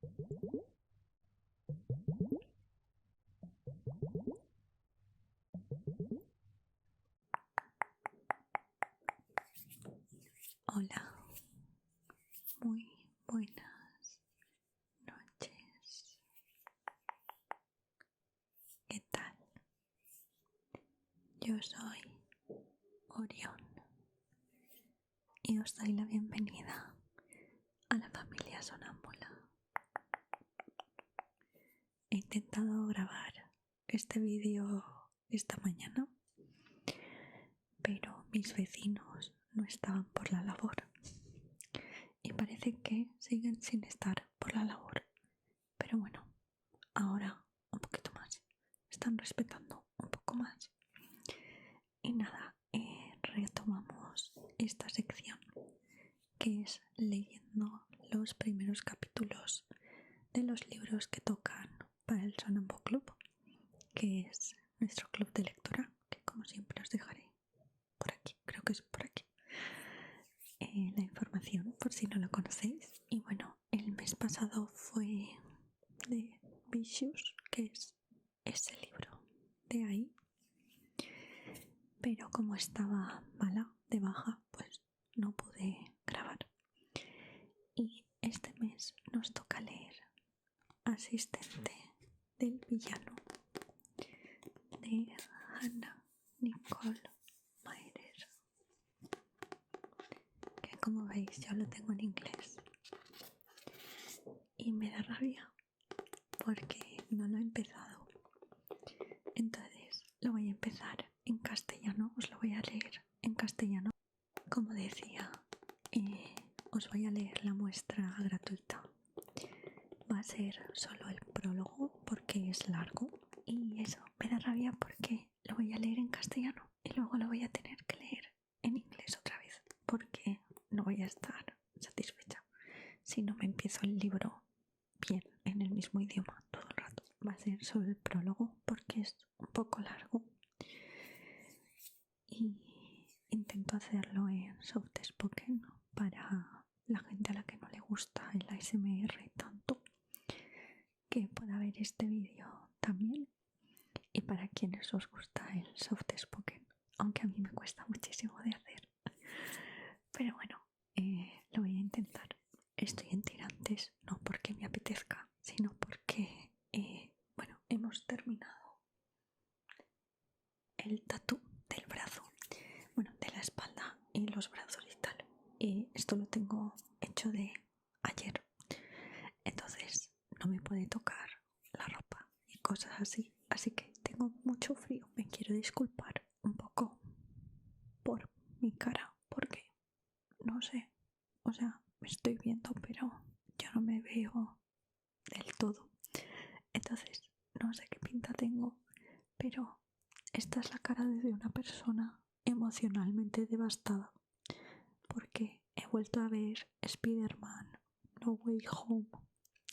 Hola, muy buenas noches. ¿Qué tal? Yo soy Orión y os doy la bienvenida a la familia Sonámbula. He intentado grabar este vídeo esta mañana, pero mis vecinos no estaban por la labor y parece que siguen sin estar por la labor. Pero bueno, ahora un poquito más. Están respetando un poco más. Y nada, retomamos esta sección que es leyendo los primeros capítulos de los libros que tocan para el Sonambo Club, que es nuestro club de lectura, que como siempre os dejaré por aquí, creo que es por aquí, la información por si no lo conocéis. Y bueno, el mes pasado fue de Vicious, que es ese libro de ahí, pero como estaba mala de baja, pues no pude grabar. Y este mes nos toca leer Asistente del villano de Hannah Nicole Meier, que como veis yo lo tengo en inglés y me da rabia porque no lo he empezado. Entonces lo voy a empezar en castellano, os lo voy a leer en castellano. Como decía, os voy a leer la muestra gratuita. Va a ser solo el prólogo porque es largo y eso me da rabia porque lo voy a leer en castellano y luego lo voy a tener que leer en inglés otra vez porque no voy a estar satisfecha si no me empiezo el libro bien en el mismo idioma todo el rato. Va a ser solo el prólogo porque es un poco largo y intento hacerlo en soft spoken para la gente a la que no le gusta el ASMR tanto, que pueda ver este vídeo también, y para quienes os gusta el soft spoken, aunque a mí me cuesta muchísimo de hacer, pero bueno, lo voy a intentar. Estoy en tirantes no porque me apetezca, sino porque bueno, hemos terminado el tatú del brazo, bueno, de la espalda y los brazos y tal, y esto lo tengo hecho de ayer, entonces no me puede tocar la ropa y cosas así, así que tengo mucho frío. Me quiero disculpar un poco por mi cara porque no sé, o sea, me estoy viendo pero yo no me veo del todo, entonces no sé qué pinta tengo, pero esta es la cara de una persona emocionalmente devastada porque he vuelto a ver Spider-Man No Way Home,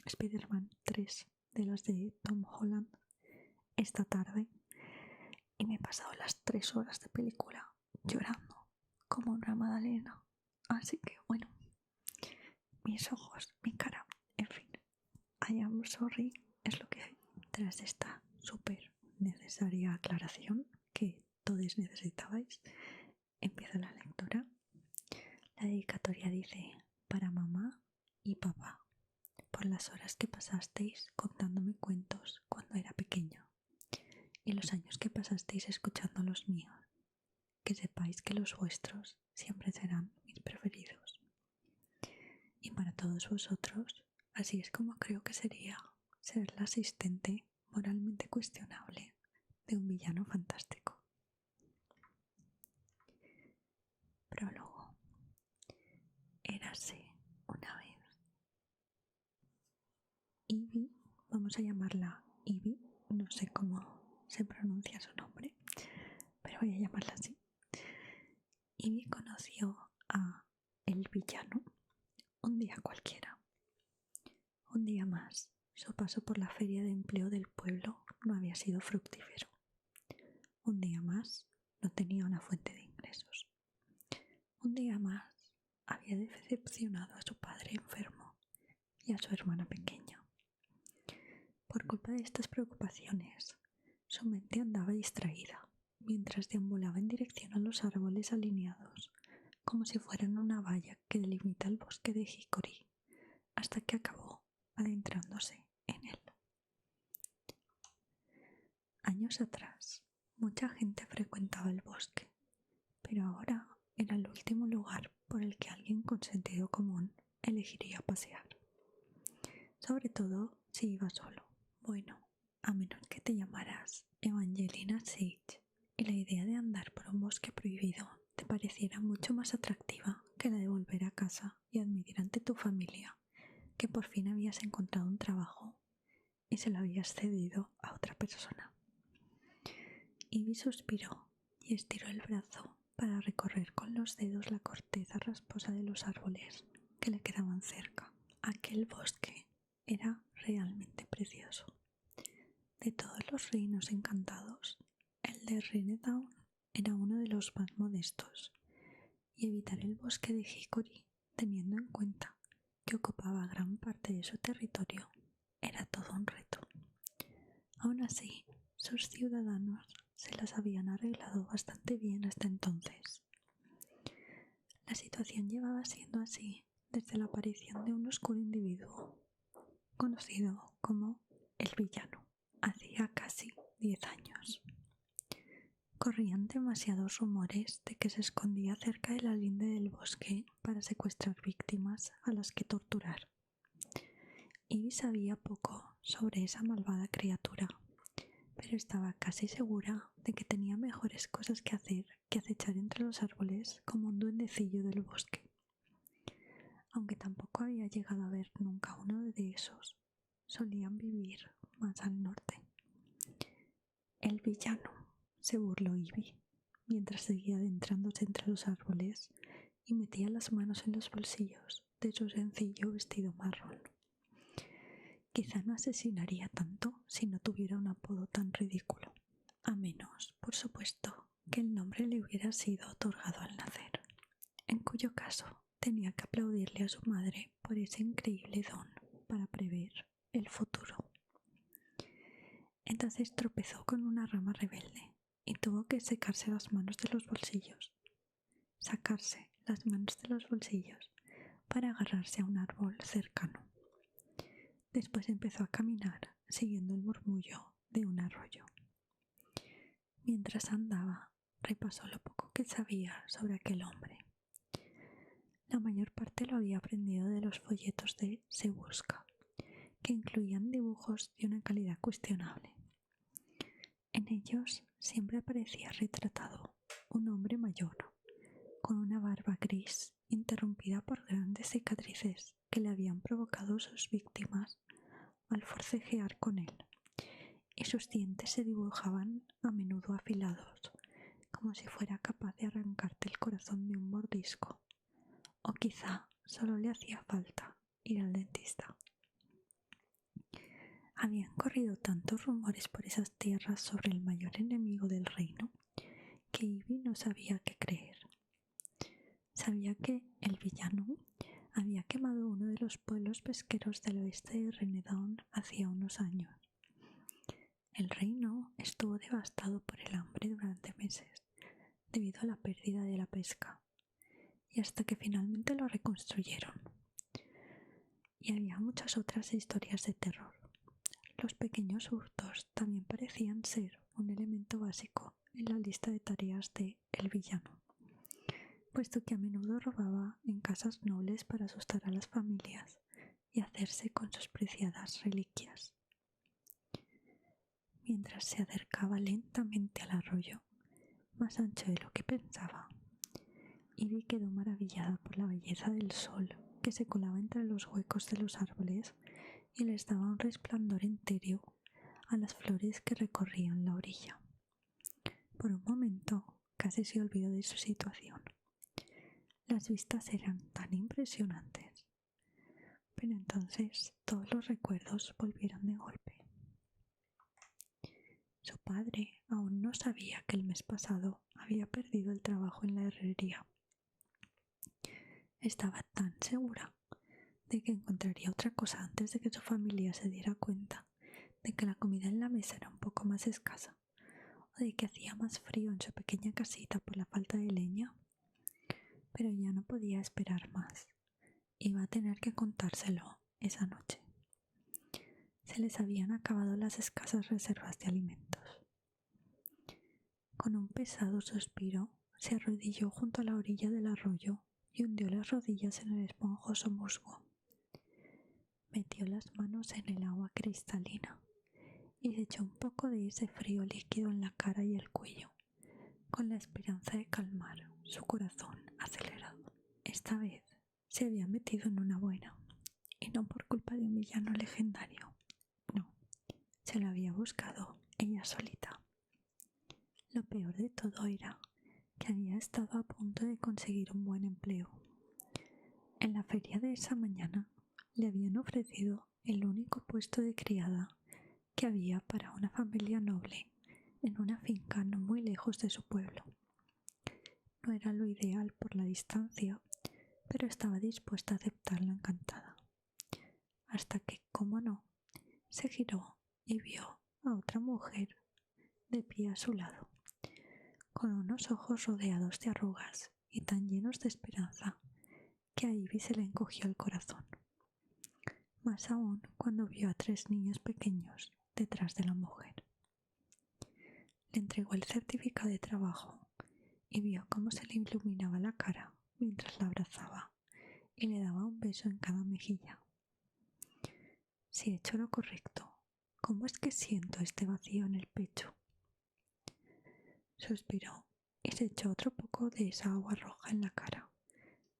Spider-Man 3 de las de Tom Holland esta tarde y me he pasado las 3 horas de película llorando como una magdalena, así que bueno, mis ojos, mi cara, en fin, I am sorry, es lo que hay. Tras esta súper necesaria aclaración que todos necesitabais, empieza la lectura. La dedicatoria dice: para mamá y papá, por las horas que pasasteis contándome cuentos cuando era pequeño y los años que pasasteis escuchando los míos, que sepáis que los vuestros siempre serán mis preferidos. Y para todos vosotros, así es como creo que sería ser la asistente moralmente cuestionable de un villano fantástico. Prólogo. Érase una vez. Ivy, vamos a llamarla Ivy, no sé cómo se pronuncia su nombre, pero voy a llamarla así. Ivy conoció a el villano un día cualquiera. Un día más, su paso por la feria de empleo del pueblo no había sido fructífero. Un día más, no tenía una fuente de ingresos. Un día más, había decepcionado a su padre enfermo y a su hermana pequeña. Por culpa de estas preocupaciones, su mente andaba distraída mientras deambulaba en dirección a los árboles alineados, como si fueran una valla que delimita el bosque de Hickory, hasta que acabó adentrándose en él. Años atrás, mucha gente frecuentaba el bosque, pero ahora era el último lugar por el que alguien con sentido común elegiría pasear. Sobre todo si iba solo. Bueno, a menos que te llamaras Evangelina Sage y la idea de andar por un bosque prohibido te pareciera mucho más atractiva que la de volver a casa y admitir ante tu familia que por fin habías encontrado un trabajo y se lo habías cedido a otra persona. Ivy suspiró y estiró el brazo para recorrer con los dedos la corteza rasposa de los árboles que le quedaban cerca. Aquel bosque era realmente precioso. De todos los reinos encantados, el de Renedown era uno de los más modestos, y evitar el bosque de Hickory, teniendo en cuenta que ocupaba gran parte de su territorio, era todo un reto. Aún así, sus ciudadanos se las habían arreglado bastante bien hasta entonces. La situación llevaba siendo así desde la aparición de un oscuro individuo, conocido como el villano, hacía casi 10 años. Corrían demasiados rumores de que se escondía cerca de la linde del bosque para secuestrar víctimas a las que torturar. Ivy sabía poco sobre esa malvada criatura, pero estaba casi segura de que tenía mejores cosas que hacer que acechar entre los árboles como un duendecillo del bosque. Aunque tampoco había llegado a ver nunca uno de esos, solían vivir más al norte. El villano, se burló Ivy, mientras seguía adentrándose entre los árboles y metía las manos en los bolsillos de su sencillo vestido marrón. Quizá no asesinaría tanto si no tuviera un apodo tan ridículo, a menos, por supuesto, que el nombre le hubiera sido otorgado al nacer, en cuyo caso tenía que aplaudirle a su madre por ese increíble don para prever el futuro. Entonces tropezó con una rama rebelde y tuvo que sacarse las manos de los bolsillos para agarrarse a un árbol cercano. Después empezó a caminar siguiendo el murmullo de un arroyo. Mientras andaba, repasó lo poco que sabía sobre aquel hombre. La mayor parte lo había aprendido de los folletos de Se Busca, que incluían dibujos de una calidad cuestionable. En ellos siempre aparecía retratado un hombre mayor, con una barba gris interrumpida por grandes cicatrices que le habían provocado sus víctimas al forcejear con él, y sus dientes se dibujaban a menudo afilados, como si fuera capaz de arrancarte el corazón de un mordisco, o quizá solo le hacía falta ir al dentista. Habían corrido tantos rumores por esas tierras sobre el mayor enemigo del reino que Ivy no sabía qué creer. Sabía que el villano había quemado uno de los pueblos pesqueros del oeste de Renedown hacía unos años. El reino estuvo devastado por el hambre durante meses, debido a la pérdida de la pesca, y hasta que finalmente lo reconstruyeron. Y había muchas otras historias de terror. Los pequeños hurtos también parecían ser un elemento básico en la lista de tareas de el villano, puesto que a menudo robaba en casas nobles para asustar a las familias y hacerse con sus preciadas reliquias. Mientras se acercaba lentamente al arroyo, más ancho de lo que pensaba, Ivy quedó maravillada por la belleza del sol que se colaba entre los huecos de los árboles y les daba un resplandor entéreo a las flores que recorrían la orilla. Por un momento casi se olvidó de su situación. Las vistas eran tan impresionantes, pero entonces todos los recuerdos volvieron de golpe. Su padre aún no sabía que el mes pasado había perdido el trabajo en la herrería. Estaba tan segura de que encontraría otra cosa antes de que su familia se diera cuenta de que la comida en la mesa era un poco más escasa, o de que hacía más frío en su pequeña casita por la falta de leña. Pero ya no podía esperar más. Iba a tener que contárselo esa noche. Se les habían acabado las escasas reservas de alimentos. Con un pesado suspiro, se arrodilló junto a la orilla del arroyo y hundió las rodillas en el esponjoso musgo. Metió las manos en el agua cristalina y se echó un poco de ese frío líquido en la cara y el cuello, con la esperanza de calmar su corazón acelerado. Esta vez se había metido en una buena, y no por culpa de un villano legendario. No, se lo había buscado ella solita. Lo peor de todo era que había estado a punto de conseguir un buen empleo. En la feria de esa mañana le habían ofrecido el único puesto de criada que había para una familia noble en una finca no muy lejos de su pueblo. No era lo ideal por la distancia, pero estaba dispuesta a aceptarlo encantada. Hasta que, como no, se giró y vio a otra mujer de pie a su lado, con unos ojos rodeados de arrugas y tan llenos de esperanza que a Ivy se le encogió el corazón. Más aún cuando vio a 3 niños pequeños detrás de la mujer. Le entregó el certificado de trabajo y vio cómo se le iluminaba la cara mientras la abrazaba y le daba un beso en cada mejilla. Si he hecho lo correcto, ¿cómo es que siento este vacío en el pecho? Suspiró y se echó otro poco de esa agua roja en la cara,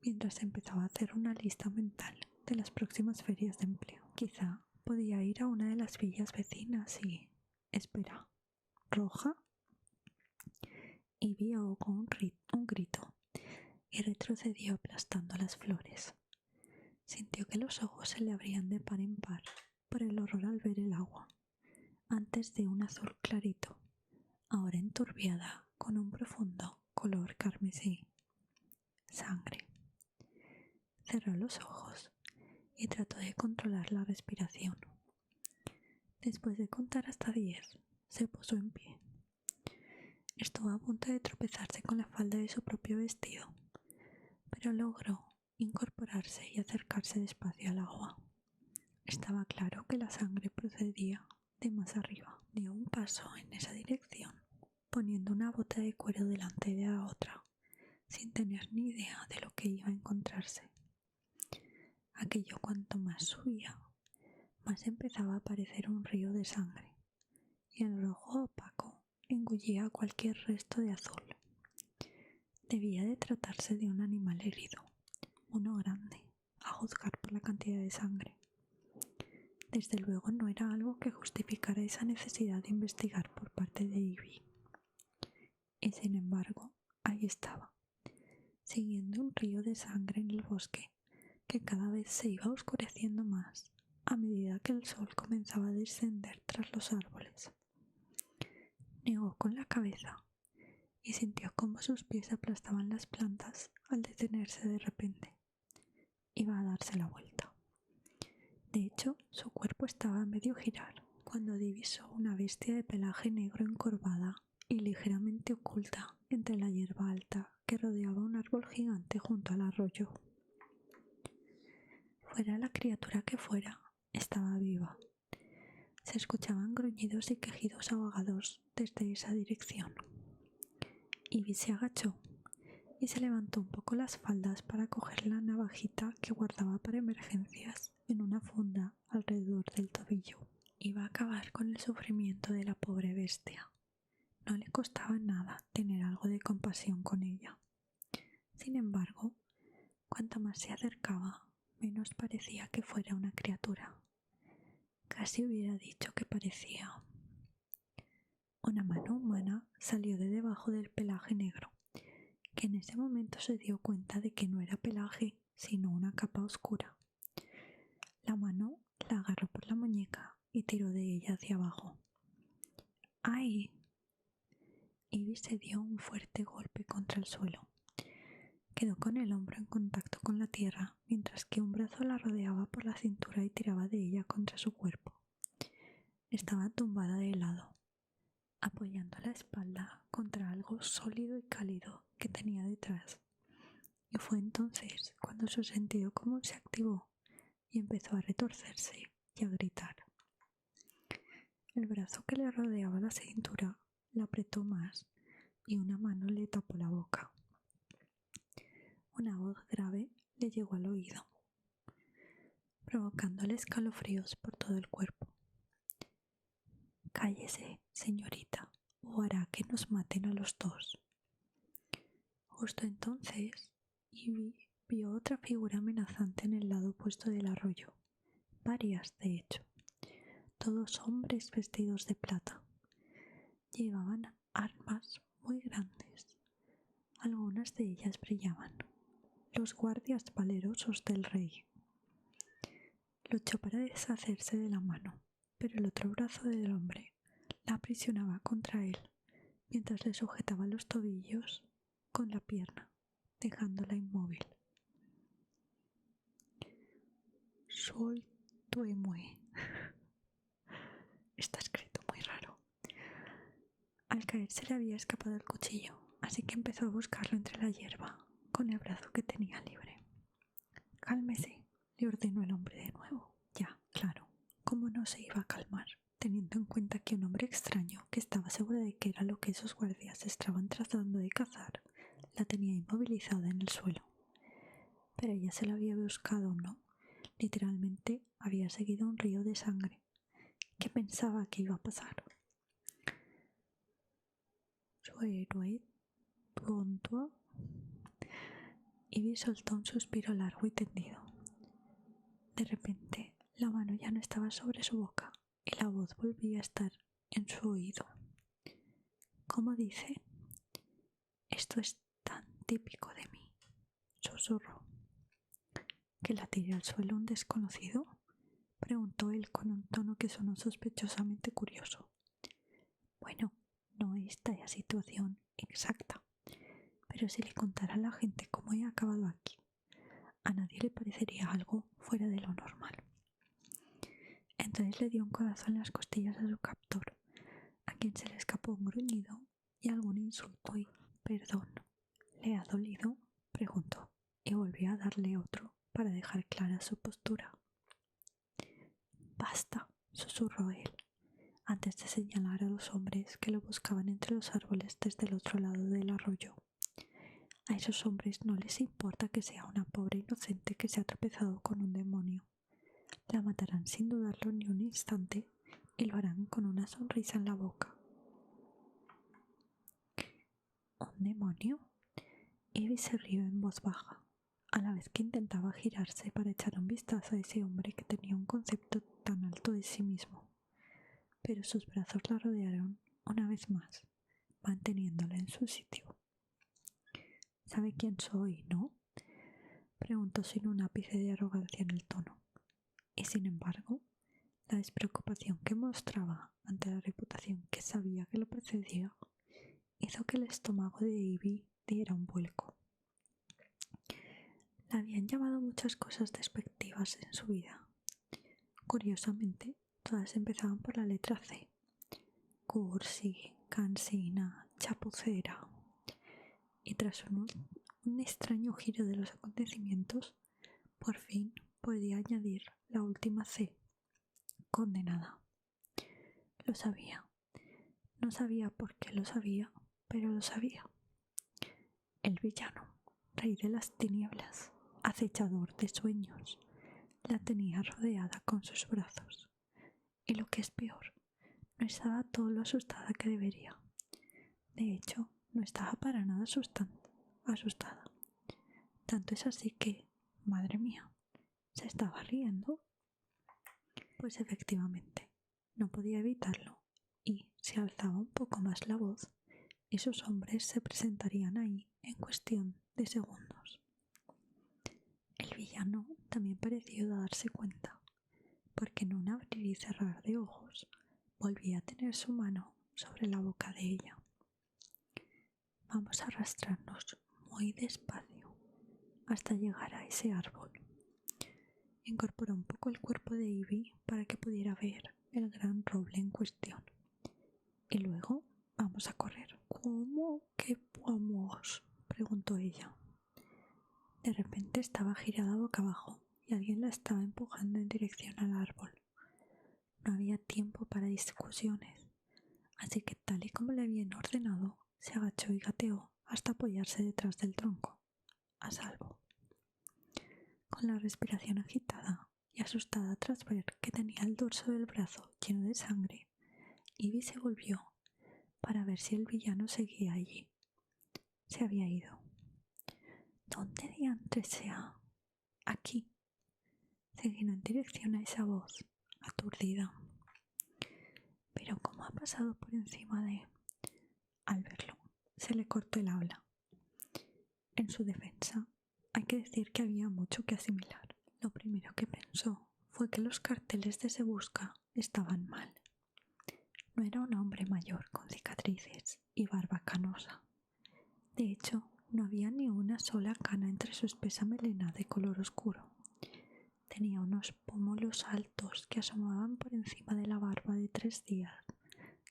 mientras empezaba a hacer una lista mental de las próximas ferias de empleo. Quizá podía ir a una de las villas vecinas y... Espera, ¿roja? Ivy ahogó un grito y retrocedió aplastando las flores. Sintió que los ojos se le abrían de par en par por el horror al ver el agua, antes de un azul clarito, ahora enturbiada con un profundo color carmesí. Sangre. Cerró los ojos y trató de controlar la respiración. Después de contar hasta 10, se puso en pie. Estuvo a punto de tropezarse con la falda de su propio vestido, pero logró incorporarse y acercarse despacio al agua. Estaba claro que la sangre procedía de más arriba. Dio un paso en esa dirección, poniendo una bota de cuero delante de la otra, sin tener ni idea de lo que iba a encontrarse. Aquello cuanto más subía, más empezaba a parecer un río de sangre, y el rojo opaco engullía cualquier resto de azul. Debía de tratarse de un animal herido, uno grande, a juzgar por la cantidad de sangre. Desde luego no era algo que justificara esa necesidad de investigar por parte de Ivy. Y sin embargo, ahí estaba, siguiendo un río de sangre en el bosque que cada vez se iba oscureciendo más a medida que el sol comenzaba a descender tras los árboles. Negó con la cabeza y sintió cómo sus pies aplastaban las plantas al detenerse de repente. Iba a darse la vuelta. De hecho, su cuerpo estaba a medio girar cuando divisó una bestia de pelaje negro encorvada y ligeramente oculta entre la hierba alta que rodeaba un árbol gigante junto al arroyo. Fuera la criatura que fuera, estaba viva. Se escuchaban gruñidos y quejidos ahogados desde esa dirección. Ivy se agachó y se levantó un poco las faldas para coger la navajita que guardaba para emergencias en una funda alrededor del tobillo. Iba a acabar con el sufrimiento de la pobre bestia. No le costaba nada tener algo de compasión con ella. Sin embargo, cuanto más se acercaba, menos parecía que fuera una criatura. Casi hubiera dicho que parecía. Una mano humana salió de debajo del pelaje negro, que en ese momento se dio cuenta de que no era pelaje, sino una capa oscura. La mano la agarró por la muñeca y tiró de ella hacia abajo. ¡Ay! Ivy se dio un fuerte golpe contra el suelo. Quedó con el hombro en contacto con la tierra, mientras que un brazo la rodeaba por la cintura y tiraba de ella contra su cuerpo. Estaba tumbada de lado, apoyando la espalda contra algo sólido y cálido que tenía detrás. Y fue entonces cuando su sentido común se activó y empezó a retorcerse y a gritar. El brazo que le rodeaba la cintura la apretó más y una mano le tapó la boca. Una voz grave le llegó al oído, provocándole escalofríos por todo el cuerpo. «Cállese, señorita, o hará que nos maten a los dos». Justo entonces, Ivy vio otra figura amenazante en el lado opuesto del arroyo. Varias, de hecho. Todos hombres vestidos de plata. Llevaban armas muy grandes. Algunas de ellas brillaban. Los guardias valerosos del rey. Luchó para deshacerse de la mano, pero el otro brazo del hombre la aprisionaba contra él, mientras le sujetaba los tobillos con la pierna, dejándola inmóvil. Sol tuemue. Está escrito muy raro. Al caer se le había escapado el cuchillo, así que empezó a buscarlo entre la hierba, con el brazo que tenía libre. «Cálmese», le ordenó el hombre de nuevo. Ya, claro, ¿cómo no se iba a calmar, teniendo en cuenta que un hombre extraño, que estaba seguro de que era lo que esos guardias estaban tratando de cazar, la tenía inmovilizada en el suelo? Pero ella se lo había buscado, ¿no? Literalmente había seguido un río de sangre. ¿Qué pensaba que iba a pasar? Su héroe pronto. Ivy soltó un suspiro largo y tendido. De repente, la mano ya no estaba sobre su boca y la voz volvía a estar en su oído. «¿Cómo dice?» «Esto es tan típico de mí», susurró. «¿Que la tiré al suelo un desconocido?», preguntó él con un tono que sonó sospechosamente curioso. «Bueno, no esta es la situación exacta, pero si le contara a la gente cómo he acabado aquí, a nadie le parecería algo fuera de lo normal». Entonces le dio un codazo en las costillas a su captor, a quien se le escapó un gruñido y algún insulto y «perdón». «¿Le ha dolido?», preguntó, y volvió a darle otro para dejar clara su postura. «Basta», susurró él, antes de señalar a los hombres que lo buscaban entre los árboles desde el otro lado del arroyo. A esos hombres no les importa que sea una pobre inocente que se ha tropezado con un demonio. La matarán sin dudarlo ni un instante y lo harán con una sonrisa en la boca. ¿Un demonio? Ivy se rió en voz baja, a la vez que intentaba girarse para echar un vistazo a ese hombre que tenía un concepto tan alto de sí mismo. Pero sus brazos la rodearon una vez más, manteniéndola en su sitio. «¿Sabe quién soy, no?», preguntó sin un ápice de arrogancia en el tono. Y sin embargo, la despreocupación que mostraba ante la reputación que sabía que lo precedía hizo que el estómago de Ivy diera un vuelco. La habían llamado muchas cosas despectivas en su vida. Curiosamente, todas empezaban por la letra C. Cursi, cansina, chapucera. Y tras un extraño giro de los acontecimientos, por fin podía añadir la última C. Condenada. Lo sabía. No sabía por qué lo sabía, pero lo sabía. El villano, rey de las tinieblas, acechador de sueños, la tenía rodeada con sus brazos. Y lo que es peor, no estaba todo lo asustada que debería. De hecho, no estaba para nada asustada. Tanto es así que, madre mía, ¿se estaba riendo? Pues efectivamente, no podía evitarlo, y si alzaba un poco más la voz, esos hombres se presentarían ahí en cuestión de segundos. El villano también pareció darse cuenta, porque en un abrir y cerrar de ojos volvía a tener su mano sobre la boca de ella. «Vamos a arrastrarnos muy despacio hasta llegar a ese árbol». Incorporó un poco el cuerpo de Ivy para que pudiera ver el gran roble en cuestión. Y luego vamos a correr. ¿Cómo que vamos?, preguntó ella. De repente estaba girada boca abajo y alguien la estaba empujando en dirección al árbol. No había tiempo para discusiones, así que tal y como le habían ordenado, se agachó y gateó hasta apoyarse detrás del tronco, a salvo. Con la respiración agitada y asustada tras ver que tenía el dorso del brazo lleno de sangre, Ivy se volvió para ver si el villano seguía allí. Se había ido. ¿Dónde diantres sea? Aquí. Se guió en dirección a esa voz, aturdida. Pero ¿cómo ha pasado por encima de...? Al verlo, se le cortó el habla. En su defensa, hay que decir que había mucho que asimilar. Lo primero que pensó fue que los carteles de Se Busca estaban mal. No era un hombre mayor con cicatrices y barba canosa. De hecho, no había ni una sola cana entre su espesa melena de color oscuro. Tenía unos pómulos altos que asomaban por encima de la barba de 3 días,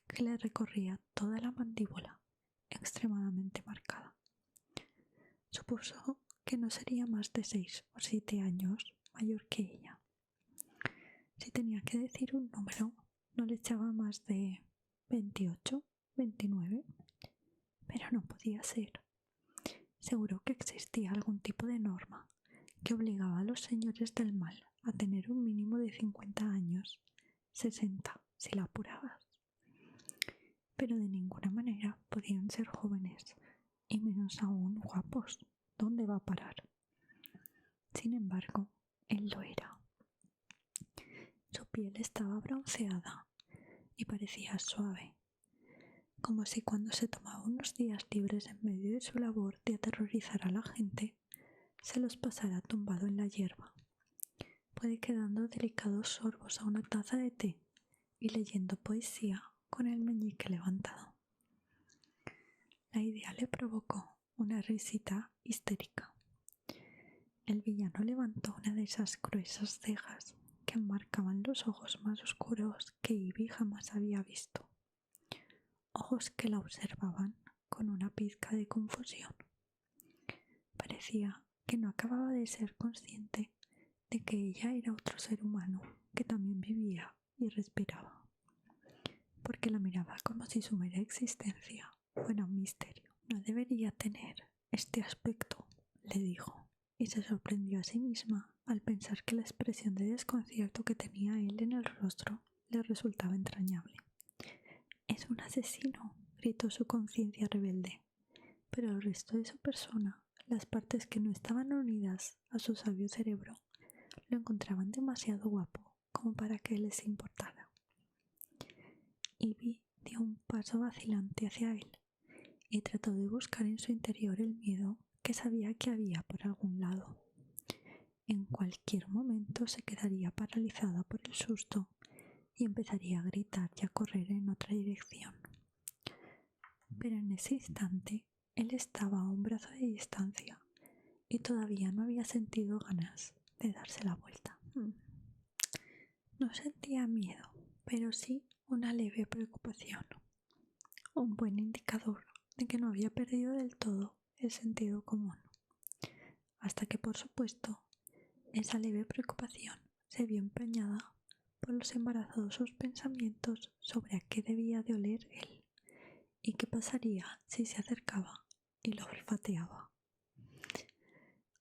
que le recorría toda la mandíbula, extremadamente marcada. Supuso que no sería más de 6 o 7 años mayor que ella. Si tenía que decir un número, no le echaba más de 28, 29, pero no podía ser. Seguro que existía algún tipo de norma que obligaba a los señores del mal a tener un mínimo de 50 años, 60 si la apurabas. Pero de ninguna manera podían ser jóvenes, y menos aún guapos. ¿Dónde va a parar? Sin embargo, él lo era. Su piel estaba bronceada y parecía suave, como si cuando se tomaba unos días libres en medio de su labor de aterrorizar a la gente, se los pasara tumbado en la hierba, puede que dando delicados sorbos a una taza de té y leyendo poesía con el meñique levantado. La idea le provocó una risita histérica. El villano levantó una de esas gruesas cejas que enmarcaban los ojos más oscuros que Ivy jamás había visto. Ojos que la observaban con una pizca de confusión. Parecía que no acababa de ser consciente de que ella era otro ser humano que también vivía y respiraba, porque la miraba como si su mera existencia fuera un misterio. No debería tener este aspecto, le dijo, y se sorprendió a sí misma al pensar que la expresión de desconcierto que tenía él en el rostro le resultaba entrañable. «Es un asesino», gritó su conciencia rebelde, pero el resto de su persona, las partes que no estaban unidas a su sabio cerebro, lo encontraban demasiado guapo como para que les importara. Ivy dio un paso vacilante hacia él y trató de buscar en su interior el miedo que sabía que había por algún lado. En cualquier momento se quedaría paralizada por el susto y empezaría a gritar y a correr en otra dirección. Pero en ese instante él estaba a un brazo de distancia y todavía no había sentido ganas de darse la vuelta. No sentía miedo, pero sí una leve preocupación, un buen indicador de que no había perdido del todo el sentido común. Hasta que, por supuesto, esa leve preocupación se vio empañada por los embarazosos pensamientos sobre a qué debía de oler él y qué pasaría si se acercaba y lo olfateaba.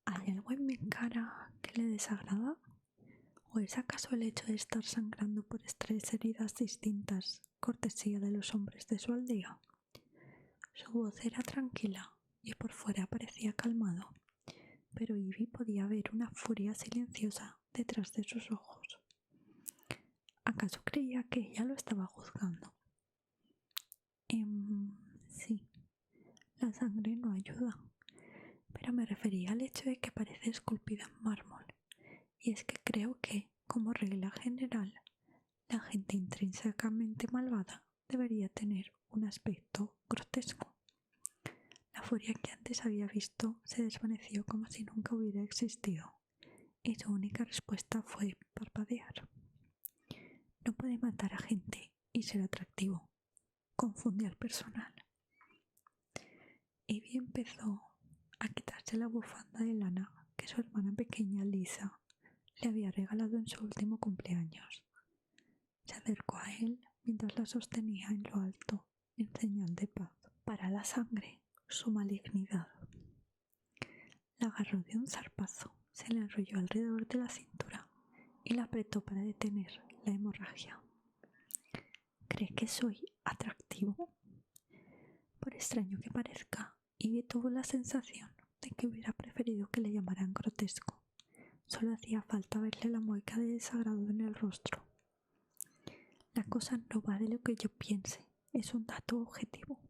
¿Hay algo en mi cara que le desagrada? ¿O es acaso el hecho de estar sangrando por 3 heridas distintas, cortesía de los hombres de su aldea? Su voz era tranquila y por fuera parecía calmado, pero Ivy podía ver una furia silenciosa detrás de sus ojos. ¿Acaso creía que ella lo estaba juzgando? Sí, la sangre no ayuda, pero me refería al hecho de que parece esculpida en mármol, y es que creo que, como regla general, la gente intrínsecamente malvada debería tener un aspecto grotesco. La furia que antes había visto se desvaneció como si nunca hubiera existido, y su única respuesta fue parpadear. no puede matar a gente y ser atractivo. Confunde al personal. Ivy empezó a quitarse la bufanda de lana que su hermana pequeña Lisa le había regalado en su último cumpleaños. Se acercó a él mientras la sostenía en lo alto, en señal de paz. Para la sangre, su malignidad. La agarró de un zarpazo, se la enrolló alrededor de la cintura y la apretó para detener la hemorragia. ¿Cree que soy atractivo? Por extraño que parezca, Ivy tuvo la sensación de que hubiera preferido que le llamaran grotesco. Solo hacía falta verle la mueca de desagrado en el rostro. La cosa no va de lo que yo piense, es un dato objetivo.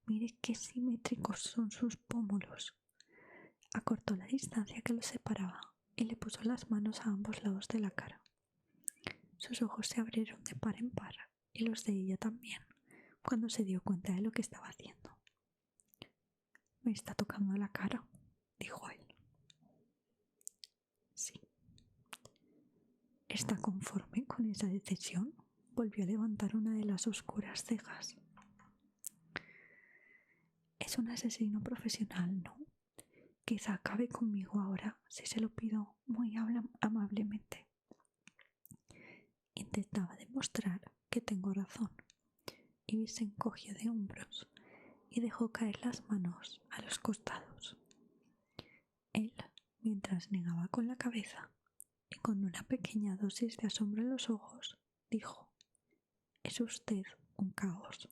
Mire qué simétricos son sus pómulos. Acortó la distancia que los separaba y le puso las manos a ambos lados de la cara. Sus ojos se abrieron de par en par y los de ella también, cuando se dio cuenta de lo que estaba haciendo. «Me está tocando la cara», dijo él. «Sí». ¿Está conforme con esa decisión?, volvió a levantar una de las oscuras cejas. «Es un asesino profesional, ¿no? Quizá acabe conmigo ahora si se lo pido muy amablemente». Intentaba demostrar que tengo razón. Ivy se encogió de hombros y dejó caer las manos a los costados. Él, mientras negaba con la cabeza y con una pequeña dosis de asombro en los ojos, dijo: «Es usted un caos».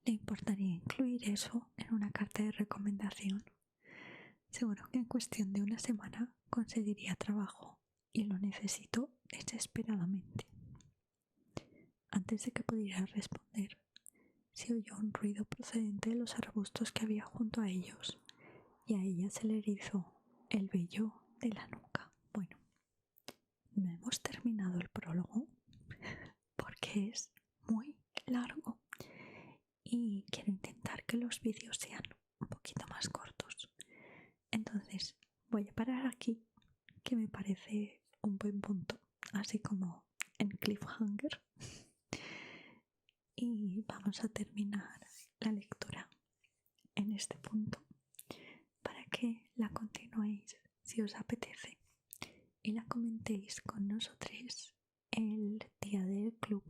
¿Le importaría incluir eso en una carta de recomendación? Seguro que en cuestión de una semana conseguiría trabajo y lo necesito desesperadamente. Antes de que pudiera responder, se oyó un ruido procedente de los arbustos que había junto a ellos, y a ella se le erizó el vello de la nuca. Bueno, no hemos terminado el prólogo porque es muy largo y quiero intentar que los vídeos sean un poquito más cortos. Entonces voy a parar aquí, que me parece un buen punto, así como en cliffhanger. Y vamos a terminar la lectura en este punto para que la continuéis si os apetece y la comentéis con nosotros el día del club,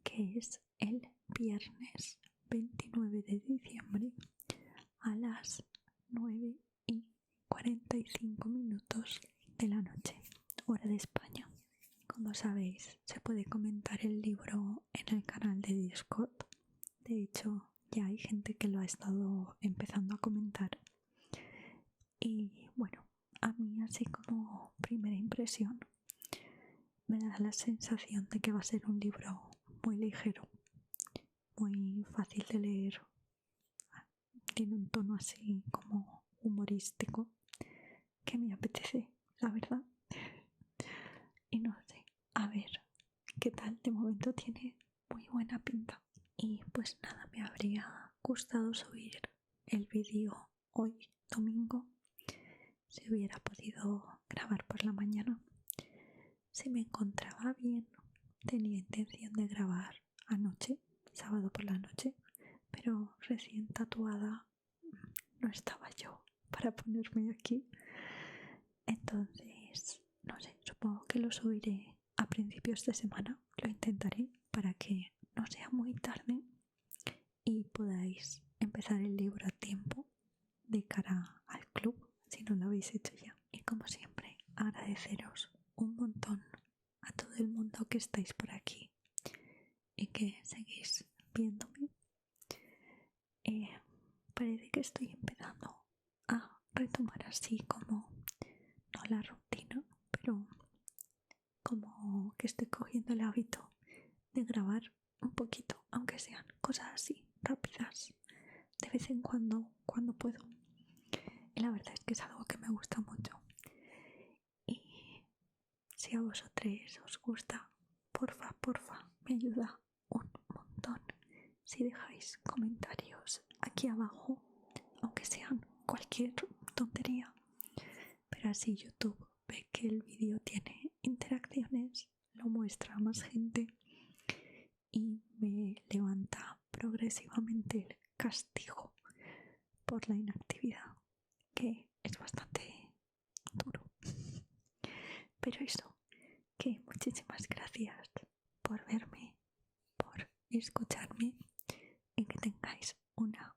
que es el viernes 29 de diciembre a las 9:45 de la noche, hora de España. Como sabéis, se puede comentar el libro en el canal de Discord. De hecho, ya hay gente que lo ha estado empezando a comentar. Y bueno, a mí, así como primera impresión, me da la sensación de que va a ser un libro muy ligero, muy fácil de leer. Tiene un tono así como humorístico que me apetece, la verdad. Y no sé, a ver qué tal. De momento tiene muy buena pinta. Y pues nada, me habría gustado subir el vídeo hoy domingo si hubiera podido grabar por la mañana. Si me encontraba bien, tenía intención de grabar anoche, sábado por la noche, pero recién tatuada no estaba yo para ponerme aquí. Entonces, no sé, supongo que lo subiré a principios de semana. Lo intentaré para que no sea muy tarde y podáis empezar el libro a tiempo de cara al club si no lo habéis hecho ya. Y como siempre, agradeceros un montón a todo el mundo que estáis por aquí y que seguís viéndome. Parece que estoy empezando a retomar así como, no la rutina, pero como que estoy cogiendo el hábito de grabar un poquito, aunque sean cosas así rápidas, de vez en cuando puedo. Y la verdad es que es algo que me gusta mucho. Y si a vosotros os gusta, porfa, me ayuda un montón si dejáis comentarios aquí abajo, aunque sean cualquier tontería, pero así YouTube ve que el vídeo tiene interacciones lo muestra a más gente y me levanta progresivamente el castigo por la inactividad, que es bastante duro. Pero eso, que muchísimas gracias por verme, por escucharme y que tengáis una